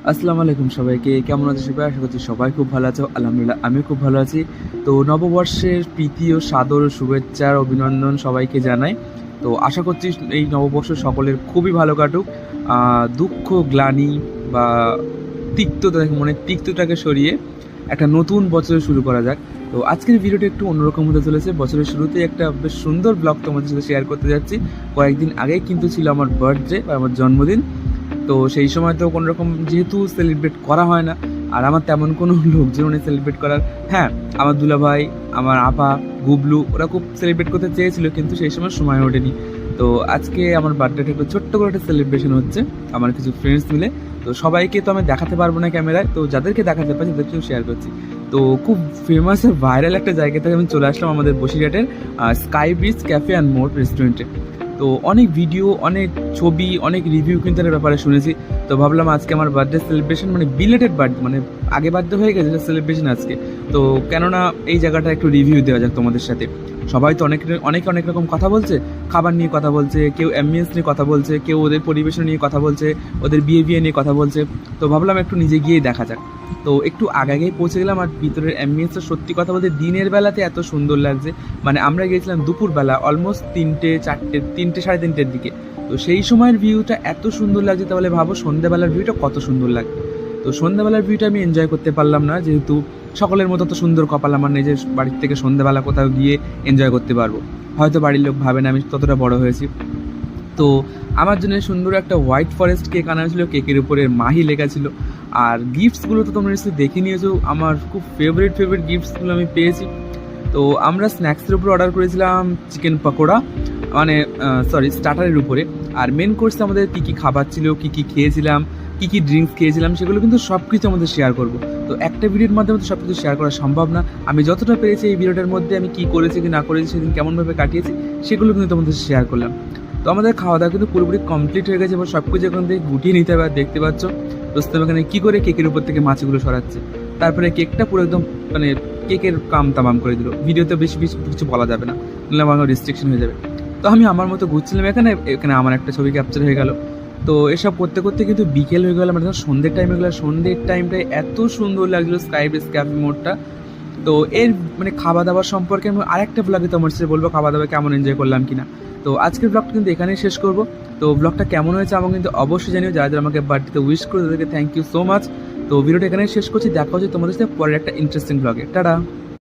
আসসালামু আলাইকুম সবাইকে। কেমন আছো সবাই? আশা করছি সবাই খুব ভালো আছো। আলহামদুলিল্লাহ আমিও খুব ভালো আছি। তো নববর্ষের প্রীতি ও সাদর শুভেচ্ছার অভিনন্দন সবাইকে জানাই। তো আশা করছি এই নববর্ষ সকলের খুবই ভালো কাটুক। দুঃখ, গ্লানি বা তিক্ততা মনের তিক্ততাকে সরিয়ে একটা নতুন বছর শুরু করা যাক। তো আজকের ভিডিওটা একটু অন্যরকম হতে চলেছে। বছরের শুরুতেই একটা বেশ সুন্দর ব্লগ তোমাদের সাথে শেয়ার করতে যাচ্ছি। কয়েকদিন আগেই কিন্তু ছিল আমার বার্থডে বা আমার জন্মদিন। তো সেই সময় তো কোনো রকম যেহেতু সেলিব্রেট করা হয় না, আর আমার তেমন কোনো লোকজন নেই সেলিব্রেট করার। হ্যাঁ, আমার দুলাভাই, আমার আপা, গুবলু ওরা খুব সেলিব্রেট করতে চেয়েছিল, কিন্তু সেই সময় ওঠেনি। তো আজকে আমার বার্থডেটা একটু ছোট্ট করে একটা সেলিব্রেশন হচ্ছে আমার কিছু ফ্রেন্ডস মিলে। তো সবাইকে তো আমি দেখাতে পারবো না ক্যামেরায়, তো যাদেরকে দেখাতে পারি তাদেরকেও শেয়ার করছি। তো খুব ফেমাস আর ভাইরাল একটা জায়গা থেকে আমি চলে আসলাম আমাদের বসিরহাটের sky bridge cafe and more রেস্টুরেন্টে। তো অনেক ভিডিও, অনেক ছবি, অনেক রিভিউ কিন্তু এর ব্যাপারে শুনেছি। তো ভাবলাম আজকে আমার বার্থডে সেলিব্রেশন, মানে বিলেটেড বার্থডে, মানে আগে বার্থডে হয়ে গেছে, সেলিব্রেশন আজকে। তো কেননা এই জায়গাটা একটু রিভিউ দেওয়া যাক তোমাদের সাথে। সবাই তো অনেকে অনেক রকম কথা বলছে, খাবার নিয়ে কথা বলছে, কেউ অ্যাম্বিয়েন্স নিয়ে কথা বলছে, কেউ ওদের পরিবেশন নিয়ে কথা বলছে, ওদের বিহেভিয়ার নিয়ে কথা বলছে। তো ভাবলাম একটু নিজে গিয়েই দেখা যাক। তো একটু আগেই পৌঁছে গেলাম, আর ভিতরের অ্যাম্বিয়েন্সটা সত্যি কথা বলতে দিনের বেলাতে এত সুন্দর লাগছে। মানে আমরা গিয়েছিলাম দুপুরবেলা, অলমোস্ট 3টে 3:30 দিকে। তো সেই সময়ের ভিউটা এত সুন্দর লাগছে, তাহলে ভাবো সন্ধ্যাবেলার ভিউটা কত সুন্দর লাগবে। তো সন্ধ্যাবেলার ভিউটা আমি এনজয় করতে পারলাম না, যেহেতু সকলের মতো তো সুন্দর কপাল আমার নিজের বাড়ির থেকে সন্ধ্যাবেলা কোথাও গিয়ে এনজয় করতে পারবো। হয়তো বাড়ির লোক ভাবে না আমি ততটা বড় হয়েছি। তো আমার জন্য সুন্দর একটা হোয়াইট ফরেস্ট কেক আনা হয়েছিল, কেকের উপরে মাহি লেখা ছিল। আর গিফটসগুলো তো তোমরা নিশ্চয়ই দেখে নিয়েছো, আমার খুব ফেভারিট গিফটসগুলো আমি পেয়েছি। তো আমরা স্ন্যাক্সের উপরে অর্ডার করেছিলাম চিকেন পকোড়া, মানে স্টার্টারের উপরে। আর মেন কোর্সে আমাদের কী কী খাবার ছিল, কী কী খেয়েছিলাম, কী কী ড্রিঙ্কস খেয়েছিলাম, সেগুলো কিন্তু সব কিছু আমাদের শেয়ার করবো। তো একটা ভিডিওর মাধ্যমে তো সব কিছু শেয়ার করা সম্ভব না। আমি যতটা পেরেছি এই ভিডিওটার মধ্যে আমি কী করেছি কি না করেছি, সেদিন কেমনভাবে কাটিয়েছি, সেগুলো কিন্তু তোমাদের শেয়ার করলাম। তো আমাদের খাওয়া দাওয়া কিন্তু পুরোপুরি কমপ্লিট হয়ে গেছে, এবার সব কিছু এখান থেকে গুটিয়ে নিতে হবে। আর দেখতে পাচ্ছ রোস্তাম এখানে কী করে কেকের উপর থেকে মাছগুলো সরাচ্ছে। তারপরে কেকটা পুরো একদম মানে কেকের কাম তামাম করে দিল। ভিডিওতে বেশি বেশি কিছু বলা যাবে না, নাহলে আমার রেস্ট্রিকশন হয়ে যাবে। তো আমি আমার মতো ঘুরছিলাম এখানে এখানে আমার একটা ছবি ক্যাপচার হয়ে গেল। তো এসব করতে করতে কিন্তু বিকেল হয়ে গেল, মানে যখন সন্ধ্যের টাইম হয়ে গেলো, সন্ধ্যের টাইমটায় এত সুন্দর লাগছিলো স্কাই ব্রিজ ক্যাফে মোড়টা। তো এর মানে খাওয়া দাওয়ার সম্পর্কে আমি আরেকটা ব্লগে তোমার সাথে বলবো খাওয়া দাওয়া কেমন এনজয় করলাম কিনা। তো আজকের ব্লগটা কিন্তু এখানেই শেষ করবো। তো ব্লগটা কেমন হয়েছে আমাকে কিন্তু অবশ্যই জানিও। যারা যারা আমাকে বার্থডেতে উইশ করে তাদেরকে থ্যাংক ইউ সো মাচ। তো ভিডিওটা এখানেই শেষ করছি, দেখা হচ্ছে তোমাদের সাথে পরের একটা ইন্টারেস্টিং ব্লগে। টাটা।